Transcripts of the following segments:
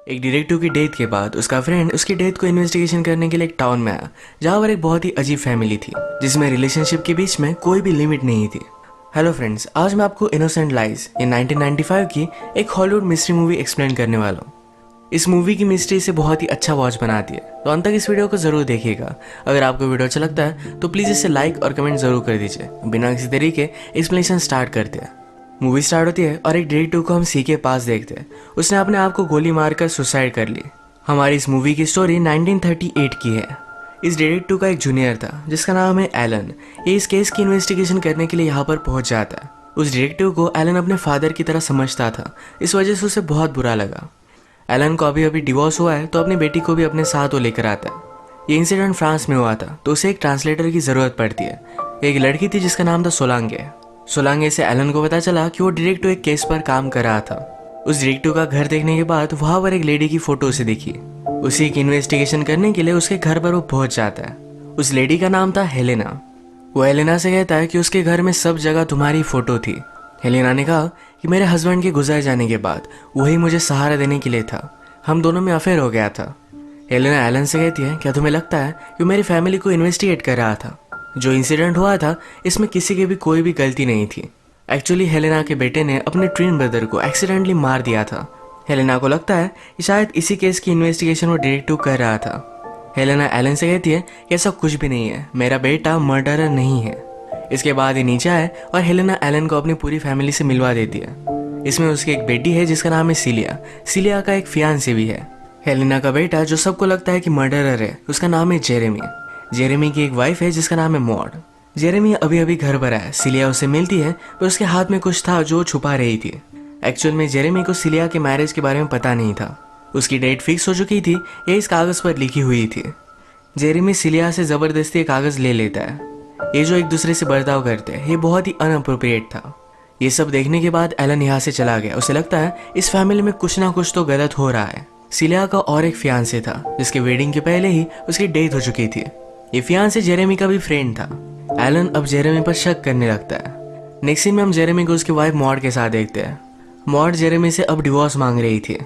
एक डिटेक्टिव की डेथ के बाद उसका फ्रेंड उसकी डेथ को इन्वेस्टिगेशन करने के लिए एक टाउन में आया जहाँ पर एक बहुत ही अजीब फैमिली थी जिसमें रिलेशनशिप के बीच में कोई भी लिमिट नहीं थी। हेलो फ्रेंड्स, आज मैं आपको इनोसेंट लाइज ये 1995 की एक हॉलीवुड मिस्ट्री मूवी एक्सप्लेन करने वाला हूँ। इस मूवी की मिस्ट्री से बहुत ही अच्छा वॉच बनाती है, तो अंत तक इस वीडियो को जरूर देखिएगा। अगर आपको वीडियो अच्छा लगता है तो प्लीज़ इसे लाइक और कमेंट जरूर कर दीजिए। बिना किसी तरीके एक्सप्लेनेशन स्टार्ट करते हैं। मूवी स्टार्ट होती है और एक डिटेक्टिव को हम सी के पास देखते हैं। उसने अपने आप को गोली मारकर सुसाइड कर ली। हमारी इस मूवी की स्टोरी 1938 की है। इस डिटेक्टिव का एक जूनियर था जिसका नाम है एलन। ये इस केस की इन्वेस्टिगेशन करने के लिए यहाँ पर पहुंच जाता है। उस डिटेक्टिव को एलन अपने फादर की तरह समझता था, इस वजह से उसे बहुत बुरा लगा। एलन को अभी अभी डिवोर्स हुआ है तो अपनी बेटी को भी अपने साथ वो लेकर आता है। ये इंसिडेंट फ्रांस में हुआ था तो उसे एक ट्रांसलेटर की ज़रूरत पड़ती है। एक लड़की थी जिसका नाम था सोलांगे। सोलांगे से एलन को पता चला कि वो डिटेक्टिव एक केस पर काम कर रहा था। उस डिटेक्टिव का घर देखने के बाद वहाँ पर एक लेडी की फोटो उसे दिखी। उसी की इन्वेस्टिगेशन करने के लिए उसके घर पर वो पहुंच जाता है। उस लेडी का नाम था हेलेना। वो हेलेना से कहता है कि उसके घर में सब जगह तुम्हारी फोटो थी। हेलेना ने कहा कि मेरे हस्बैंड के गुजर जाने के बाद वही मुझे सहारा देने के लिए था। हम दोनों में अफेयर हो गया था। हेलेना एलन से कहती है, क्या तुम्हें लगता है कि मेरी फैमिली को इन्वेस्टिगेट कर रहा था? जो इंसिडेंट हुआ था इसमें किसी की भी कोई भी गलती नहीं थी। एक्चुअली हेलेना के बेटे ने अपने ट्विन ब्रदर को एक्सीडेंटली मार दिया था। हेलेना को लगता है कि शायद इसी केस की इन्वेस्टिगेशन वो डिटेक्टिव कर रहा था। हेलेना एलन से कहती है कि ऐसा कुछ भी नहीं है, मेरा बेटा मर्डरर नहीं है। इसके बाद ये नीचे आए और हेलेना एलन को अपनी पूरी फैमिली से मिलवा देती है। इसमें उसकी एक बेटी है जिसका नाम है सिलिया। सिलिया का एक फियांसे भी है। हेलेना का बेटा जो सबको लगता है कि मर्डरर है, उसका नाम है जेरेमी। जेरेमी की एक वाइफ है जिसका नाम है मॉड। जेरेमी अभी अभी घर पर आया। सिलिया उसे मिलती है पर उसके हाथ में कुछ था जो छुपा रही थी। एक्चुअल में जेरेमी को सिलिया के मैरिज के बारे में पता नहीं था। उसकी डेट फिक्स हो चुकी थी, ये इस कागज पर लिखी हुई थी। जेरेमी सिलिया से जबरदस्ती कागज ले लेता है। ये जो एक दूसरे से बर्ताव करते हैं ये बहुत ही अनअप्रोप्रिएट था। ये सब देखने के बाद एलन यहाँ से चला गया। उसे लगता है इस फैमिली में कुछ ना कुछ तो गलत हो रहा है। सिलिया का और एक फियांसे था जिसके वेडिंग के पहले ही उसकी डेथ हो चुकी थी। ये फियांसे जेरेमी का भी फ्रेंड था। एलन अब जेरेमी पर शक करने लगता है। नेक्स्ट सीन में हम जेरेमी को उसकी वाइफ मॉड के साथ देखते हैं। मॉड जेरेमी से अब डिवोर्स मांग रही थी।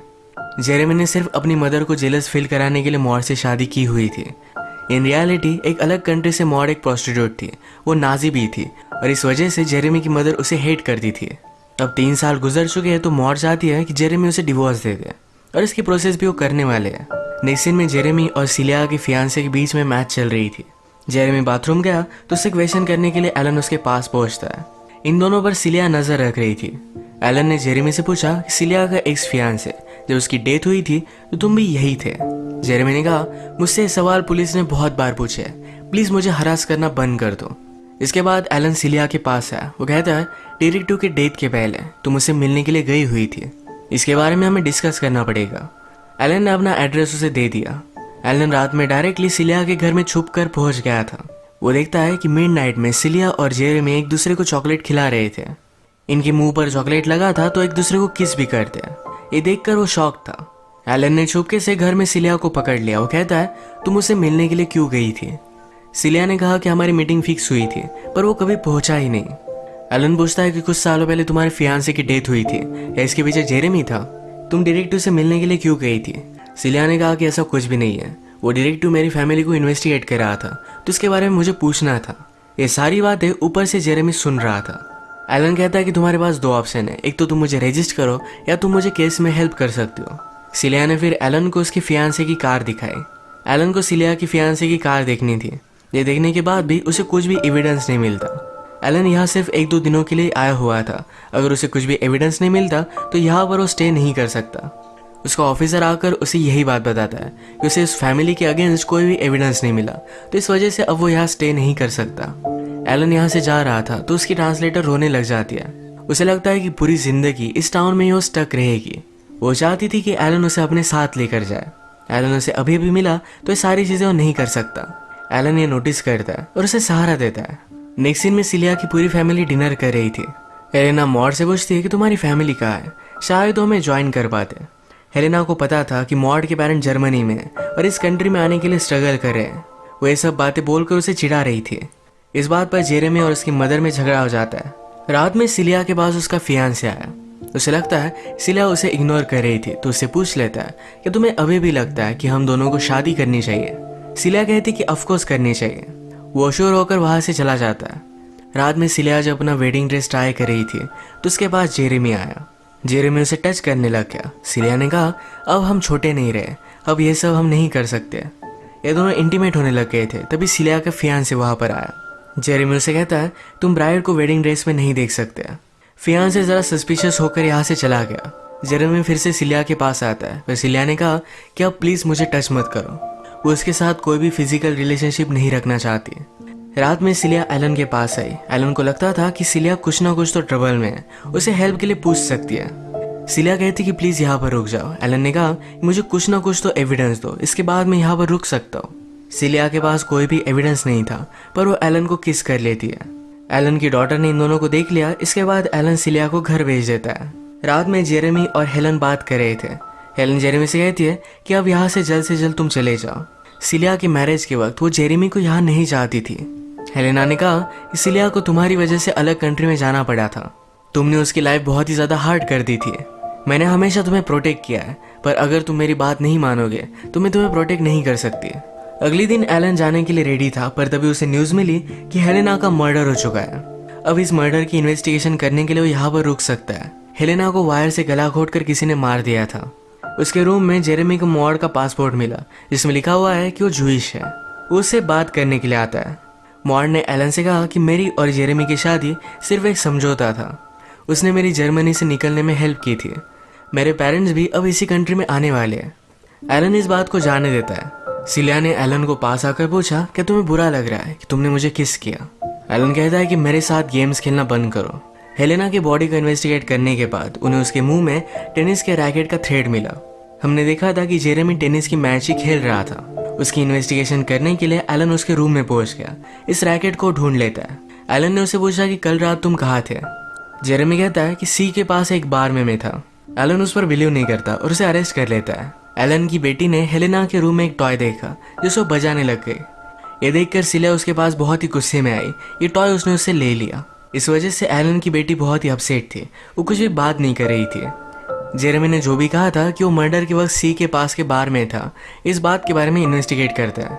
जेरेमी ने सिर्फ अपनी मदर को जेलस फील कराने के लिए मॉड से शादी की हुई थी। इन रियलिटी एक अलग कंट्री से मॉड एक प्रोस्टिट्यूट थी। वो नाजी भी थी और इस वजह से जेरेमी की मदर उसे हेट करती थी। अब 3 साल गुजर चुके हैं तो मॉड चाहती है कि जेरेमी उसे डिवोर्स दे दे और इसकी प्रोसेस भी वो करने वाले हैं। नेक्स्ट सीन में जेरेमी और सिलिया के फियांसे के बीच में मैच चल रही थी। जेरेमी बाथरूम गया तो उससे क्वेश्चन करने के लिए एलन उसके पास पहुंचता है। इन दोनों पर सिलिया नजर रख रही थी। एलन ने जेरेमी से पूछा कि सिलिया का एक्स फियांसे जब उसकी डेथ हुई थी तो तुम भी यही थे? जेरेमी ने कहा, मुझसे सवाल पुलिस ने बहुत बार पूछे, प्लीज मुझे हरास करना बंद कर दो। इसके बाद एलन सिलिया के पास आया। वो कहता है, डिटेक्टिव के डेथ के पहले तुम मुझसे मिलने के लिए गई हुई थी, इसके बारे में हमें डिस्कस करना पड़ेगा। एलन ने अपना एड्रेस उसे दे दिया। एलन रात में डायरेक्टली सिलिया के घर में छुपकर पहुंच गया था। वो देखता है कि मिडनाइट में सिलिया और जेरेमी एक दूसरे को चॉकलेट खिला रहे थे। इनके मुंह पर चॉकलेट लगा था तो एक दूसरे को किस भी करते हैं। ये देखकर वो शॉक था। एलन ने चुपके से घर में सिलिया को पकड़ लिया। वो कहता है, तुम उसे मिलने के लिए क्यों गई थी? सिलिया ने कहा कि हमारी मीटिंग फिक्स हुई थी पर वो कभी पहुंचा ही नहीं। एलन पूछता है कि कुछ सालों पहले तुम्हारे फियांसे की डेथ हुई थी, या इसके पीछे जेरेमी था? तुम डिटेक्टिव से मिलने के लिए क्यों गई थी? सिलिया ने कहा कि ऐसा कुछ भी नहीं है, वो डिटेक्टिव मेरी फैमिली को इन्वेस्टिगेट कर रहा था तो इसके बारे में मुझे पूछना था। ये सारी बातें ऊपर से जेरेमी सुन रहा था। एलन कहता है कि तुम्हारे पास 2 ऑप्शन है, एक तो तुम मुझे रजिस्ट करो या तुम मुझे केस में हेल्प कर सकते हो। सिलिया ने फिर एलन को उसकी फियांसे की कार दिखाई। एलन को सिलिया की फियांसे की कार देखनी थी। ये देखने के बाद भी उसे कुछ भी एविडेंस नहीं मिलता। एलन यहाँ सिर्फ 1-2 दिनों के लिए आया हुआ था। अगर उसे कुछ भी एविडेंस नहीं मिलता तो यहाँ पर वो स्टे नहीं कर सकता। उसका ऑफिसर आकर उसे यही बात बताता है कि उसे इस फैमिली के अगेंस्ट कोई भी एविडेंस नहीं मिला, तो इस वजह से अब वो यहाँ स्टे नहीं कर सकता। एलन यहाँ से जा रहा था तो उसकी ट्रांसलेटर रोने लग जाती है। उसे लगता है कि पूरी जिंदगी इस टाउन में ही वो स्टक रहेगी। वो चाहती थी कि एलन उसे अपने साथ लेकर जाए। एलन उसे अभी अभी मिला तो ये सारी चीजें वो नहीं कर सकता। एलन ये नोटिस करता है और उसे सहारा देता है। नेक्स्ट सीन में सिलिया की पूरी फैमिली डिनर कर रही थी। हेलेना मॉड से पूछती है कि तुम्हारी फैमिली कहाँ है, शायद वो हमें ज्वाइन कर पाते। हेलेना को पता था कि मॉड के पेरेंट जर्मनी में है और इस कंट्री में आने के लिए स्ट्रगल कर रहे हैं। वो ये सब बातें बोलकर उसे चिढ़ा रही थी। इस बात पर जेरेमी और उसकी मदर में झगड़ा हो जाता है। रात में सिलिया के पास उसका फियांसे आया। उसे लगता है सिलिया उसे इग्नोर कर रही थी, तो उससे पूछ लेता है कि तुम्हें अभी भी लगता है कि हम दोनों को शादी करनी चाहिए। सिलिया कहती कि ऑफकोर्स करनी चाहिए। वो श्योर होकर वहां से चला जाता है। रात में सिलिया जब अपना वेडिंग ड्रेस ट्राई कर रही थी तो उसके पास जेरेमी आया। जेरेमी उसे टच करने लग गया। सिलिया ने कहा अब हम छोटे नहीं रहे, अब ये सब हम नहीं कर सकते। ये दोनों इंटीमेट होने लग गए थे। तभी सिलिया का फियांसे वहां पर आया। जेरेमी उसे कहता है तुम ब्राइड को वेडिंग ड्रेस में नहीं देख सकते। फियांसे जरा सस्पिशियस होकर यहाँ से चला गया। जेरेमी फिर से सिलिया के पास आता है, पर सिलिया ने कहा कि अब प्लीज मुझे टच मत करो। वो उसके साथ कोई भी फिजिकल रिलेशनशिप नहीं रखना चाहती। रात में सिलिया एलन के पास आई। एलन को लगता था कि सिलिया कुछ ना कुछ तो ट्रबल में है, उसे हेल्प के लिए पूछ सकती है। सिलिया कहती कि प्लीज यहाँ पर रुक जाओ। एलन ने कहा मुझे कुछ ना कुछ तो एविडेंस दो, इसके बाद मैं यहाँ पर रुक सकता हूँ। सिलिया के पास कोई भी एविडेंस नहीं था, पर वो एलन को किस कर लेती है। एलन की डॉटर ने इन दोनों को देख लिया। इसके बाद एलन सिलिया को घर भेज देता है। रात में जेरेमी और हेलन बात कर रहे थे। हेलन जेरेमी से कहती है कि अब यहाँ से जल्द तुम चले जाओ। सिलिया की मैरिज के वक्त वो जेरेमी को यहाँ नहीं चाहती थी। हेलेना ने कहा कि सिलिया को तुम्हारी वजह से अलग कंट्री में जाना पड़ा था। तुमने उसकी लाइफ बहुत ही ज्यादा हार्ड कर दी थी। मैंने हमेशा तुम्हें प्रोटेक्ट किया है, पर अगर तुम मेरी बात नहीं मानोगे तो मैं तुम्हें प्रोटेक्ट नहीं कर सकती। अगले दिन एलन जाने के लिए रेडी था, पर तभी उसे न्यूज मिली कि हेलेना का मर्डर हो चुका है। अब इस मर्डर की इन्वेस्टिगेशन करने के लिए वो यहाँ पर रुक सकता है। हेलेना को वायर से गला घोटकर किसी ने मार दिया था। उसके रूम में जेरेमी को मॉड का पासपोर्ट मिला, जिसमें लिखा हुआ है कि वो जूइश है। वो उससे बात करने के लिए आता है। मॉड ने एलन से कहा कि मेरी और जेरेमी की शादी सिर्फ एक समझौता था। उसने मेरी जर्मनी से निकलने में हेल्प की थी। मेरे पेरेंट्स भी अब इसी कंट्री में आने वाले हैं। एलन इस बात को जानने देता है। सिलिया ने एलन को पास आकर पूछा कि तुम्हें बुरा लग रहा है कि तुमने मुझे किस किया। एलन कहता है कि मेरे साथ गेम्स खेलना बंद करो। हेलेना की बॉडी को इन्वेस्टिगेट करने के बाद उन्हें उसके मुंह में टेनिस के रैकेट का थ्रेड मिला। हमने देखा था कि जेरेमी टेनिस की मैच ही खेल रहा था। उसकी इन्वेस्टिगेशन करने के लिए एलन उसके रूम में पहुंच गया। इस रैकेट को ढूंढ लेता है। एलन ने उसे पूछा कि कल रात तुम कहाँ थे। जेरेमी कहता है कि सी के पास एक बार में मैं था। एलन उस पर बिलीव नहीं करता और उसे अरेस्ट कर लेता है। एलन की बेटी ने हेलेना के रूम में एक टॉय देखा जिसे वो बजाने लग गई। ये देखकर सिलिया उसके पास बहुत ही गुस्से में आई। ये टॉय उसने उससे ले लिया। इस वजह से एलन की बेटी बहुत ही अपसेट थी। वो कुछ भी बात नहीं कर रही थी। जेरेमी ने जो भी कहा था कि वो मर्डर के वक्त सी के पास के बार में था, इस बात के बारे में इन्वेस्टिगेट करता है।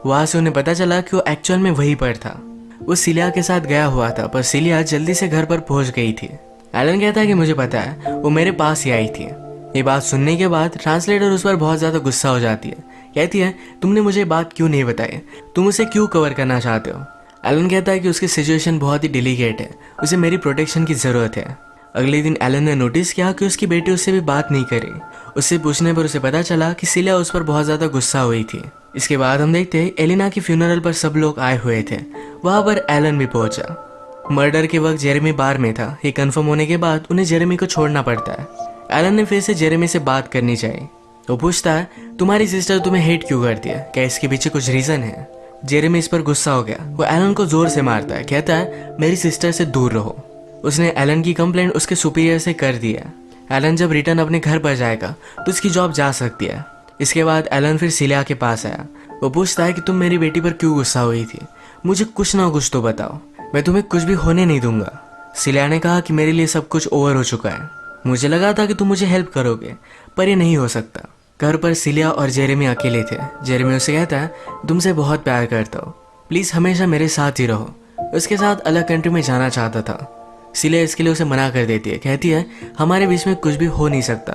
वहां से उन्हें पता चला कि वो एक्चुअल में वहीं पर था। वो सिलिया के साथ गया हुआ था, पर सिलिया जल्दी से घर पर पहुंच गई थी। एलन कहता है कि मुझे पता है, वो मेरे पास ही आई थी। ये बात सुनने के बाद ट्रांसलेटर उस पर बहुत ज्यादा गुस्सा हो जाती है। कहती है तुमने मुझे बात क्यों नहीं बताई, तुम उसे क्यों कवर करना चाहते हो। एलन कहता है कि उसकी सिचुएशन बहुत ही डेलिकेट है, उसे मेरी प्रोटेक्शन की जरूरत है। अगले दिन एलन ने नोटिस किया कि उसकी बेटी उससे भी बात नहीं करी। उससे पूछने पर उसे पता चला कि सिलिया उस पर बहुत ज्यादा गुस्सा हुई थी। इसके बाद हम देखते हैं एलिना की फ्यूनरल पर सब लोग आए हुए थे। वहां पर एलन भी पहुंचा। मर्डर के वक्त जेरेमी बार में था। ये कंफर्म होने के बाद उन्हें जेरेमी को छोड़ना पड़ता है। एलन ने फिर से जेरेमी से बात करनी चाहिए। वो पूछता है तुम्हारी सिस्टर तुम्हें हेट क्यों करती है, क्या इसके पीछे कुछ रीजन है। जेरेमी इस पर गुस्सा हो गया। वो एलन को जोर से मारता है। कहता है मेरी सिस्टर से दूर रहो। उसने एलन की कंप्लेंट उसके सुपीरियर से कर दी है। एलन जब रिटर्न अपने घर पर जाएगा तो उसकी जॉब जा सकती है। इसके बाद एलन फिर सिलिया के पास आया। वो पूछता है कि तुम मेरी बेटी पर क्यों गुस्सा हुई थी, मुझे कुछ ना कुछ तो बताओ, मैं तुम्हें कुछ भी होने नहीं दूंगा। सिलिया ने कहा कि मेरे लिए सब कुछ ओवर हो चुका है। मुझे लगा था कि तुम मुझे हेल्प करोगे, पर ये नहीं हो सकता। घर पर सिलिया और जेरेमी अकेले थे। जेरेमी उसे कहता है तुमसे बहुत प्यार करता हूँ, प्लीज हमेशा मेरे साथ ही रहो। उसके साथ अलग कंट्री में जाना चाहता था। सिलिया इसके लिए उसे मना कर देती है। कहती है हमारे बीच में कुछ भी हो नहीं सकता।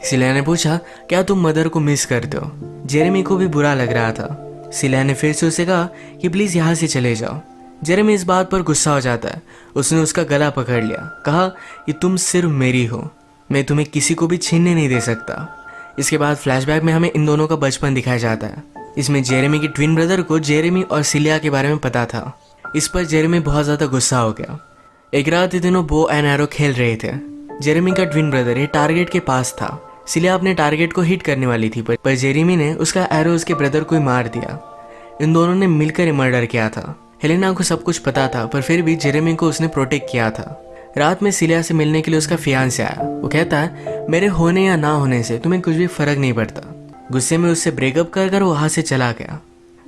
सिलिया ने पूछा क्या तुम मदर को मिस करते हो। जेरेमी को भी बुरा लग रहा था। सिलिया ने फिर से उसे कहा कि प्लीज यहाँ से चले जाओ। जेरेमी इस बात पर गुस्सा हो जाता है। उसने उसका गला पकड़ लिया। कहा कि तुम सिर्फ मेरी हो, मैं तुम्हें किसी को भी छीनने नहीं दे सकता। इसके बाद फ्लैशबैक में हमें इन दोनों का बचपन दिखाया जाता है। इसमें जेरेमी की ट्विन ब्रदर को जेरेमी और सिलिया के बारे में पता था। इस पर जेरेमी बहुत ज्यादा गुस्सा हो गया। एक रात ये दोनों बो एंड एरो खेल रहे थे। जेरेमी का ट्विन ब्रदर ये टारगेट के पास था। सिलिया अपने टारगेट को हिट करने वाली थी, पर जेरेमी ने उसका एरो उसके ब्रदर को ही मार दिया। इन दोनों ने मिलकर मर्डर किया था। हेलेना को सब कुछ पता था, पर फिर भी जेरेमी को उसने प्रोटेक्ट किया था। रात में सिलिया से मिलने के लिए उसका फियांसे आया। वो कहता है मेरे होने या ना होने से तुम्हें कुछ भी फर्क नहीं पड़ता। गुस्से में उससे ब्रेकअप कर वहां से चला गया।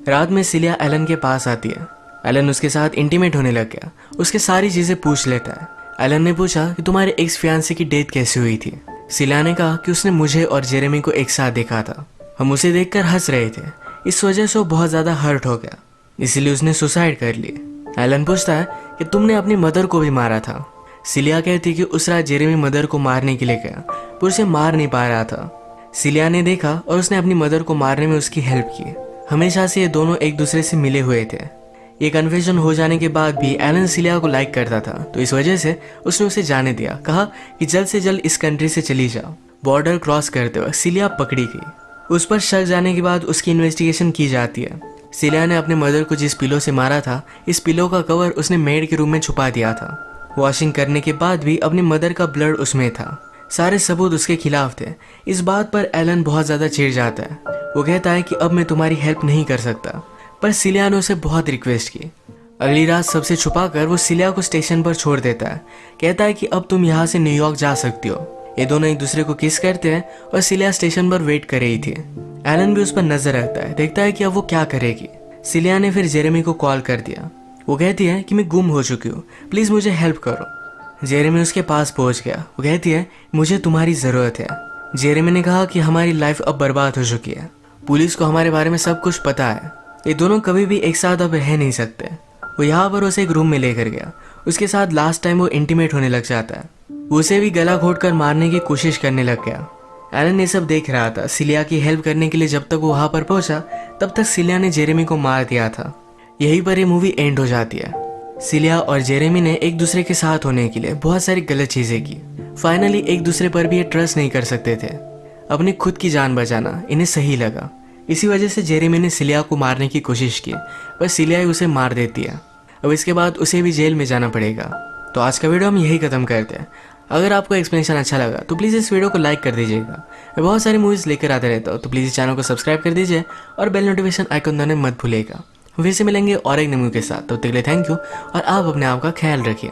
रात में सिलिया एलन के पास आती है। एलन उसके साथ इंटीमेट होने लग गया। उसके सारी चीजें पूछ लेता है। एलन ने पूछा कि तुम्हारे एक्स फियांसे की डेथ कैसे हुई थी। सिलिया ने कहा कि उसने मुझे और जेरेमी को एक साथ देखा था। हम उसे देखकर हंस रहे थे, इस वजह से वो बहुत ज्यादा हर्ट हो गया, इसीलिए उसने सुसाइड कर ली। एलन पूछता है कि तुमने अपनी मदर को भी मारा था। सिलिया कहती कि उस रात जेरेमी मदर को मारने के लिए गया पर उसे मार नहीं पा रहा था। सिलिया ने देखा और उसने अपनी मदर को मारने में उसकी हेल्प की। हमेशा से ये दोनों एक दूसरे से मिले हुए थे। ये कन्फ्यूजन हो जाने के बाद भी एलन सिलिया को लाइक करता था, तो इस वजह से उसने उसे जाने दिया। कहा कि जल्द से जल्द इस कंट्री से चली जाओ। बॉर्डर क्रॉस करते वक्त सिलिया पकड़ी गई। उस पर शक जाने के बाद उसकी इन्वेस्टिगेशन की जाती है। सिलिया ने अपने मदर को जिस पिलो से मारा था, इस पिलो का कवर उसने मेड के रूम में छुपा दिया था। वॉशिंग करने के बाद भी अपनी मदर का ब्लड उसमें था। सारे सबूत उसके खिलाफ थे। इस बात पर एलन बहुत ज्यादा चिढ़ जाता है। वो कहता है कि अब मैं तुम्हारी हेल्प नहीं कर सकता, पर सिलिया ने उसे बहुत रिक्वेस्ट की। अगली रात सबसे छुपाकर वो सिलिया को स्टेशन पर छोड़ देता है। कहता है कि अब तुम यहाँ से न्यूयॉर्क जा सकती हो। ये दोनों एक दूसरे को किस करते हैं और सिलिया स्टेशन पर वेट कर रही थी। एलन भी उस पर नजर रखता है, देखता है कि अब वो क्या करेगी। सिलिया ने फिर जेरेमी को कॉल कर दिया। वो कहती है कि मैं गुम हो चुकी हूँ, प्लीज मुझे हेल्प करो। जेरेमी उसके पास पहुंच गया। वो कहती है मुझे तुम्हारी जरूरत है। जेरेमी ने कहा कि हमारी लाइफ अब बर्बाद हो चुकी है, पुलिस को हमारे बारे में सब कुछ पता है, ये दोनों कभी भी एक साथ अब रह नहीं सकते। वो यहाँ पर उसे एक रूम में लेकर गया। उसके साथ लास्ट टाइम वो इंटीमेट होने लग जाता है। वो उसे भी गला घोट कर मारने की कोशिश करने लग गया। एलन ये सब देख रहा था। सिलिया की हेल्प करने के लिए जब तक वो वहां पर पहुंचा, तब तक सिलिया ने जेरेमी को मार दिया था। यहीं पर ये मूवी एंड हो जाती है। सिलिया और जेरेमी ने एक दूसरे के साथ होने के लिए बहुत सारी गलत चीजें की। फाइनली एक दूसरे पर भी ये ट्रस्ट नहीं कर सकते थे। अपनी खुद की जान बचाना इन्हें सही लगा। इसी वजह से जेरेमी ने सिलिया को मारने की कोशिश की, पर सिलिया ही उसे मार देती है। अब इसके बाद उसे भी जेल में जाना पड़ेगा। तो आज का वीडियो हम यही खत्म करते हैं। अगर आपको एक्सप्लेनेशन अच्छा लगा तो प्लीज़ इस वीडियो को लाइक कर दीजिएगा। मैं बहुत सारी मूवीज़ लेकर आता रहता हूँ, तो प्लीज़ इस चैनल को सब्सक्राइब कर दीजिए और बेल नोटिफिकेशन आइकन दबाना मत भूलिएगा। फिर से मिलेंगे और एक नई मूवी के साथ। तो तब तक के लिए थैंक यू और आप अपने आप का ख्याल रखिए।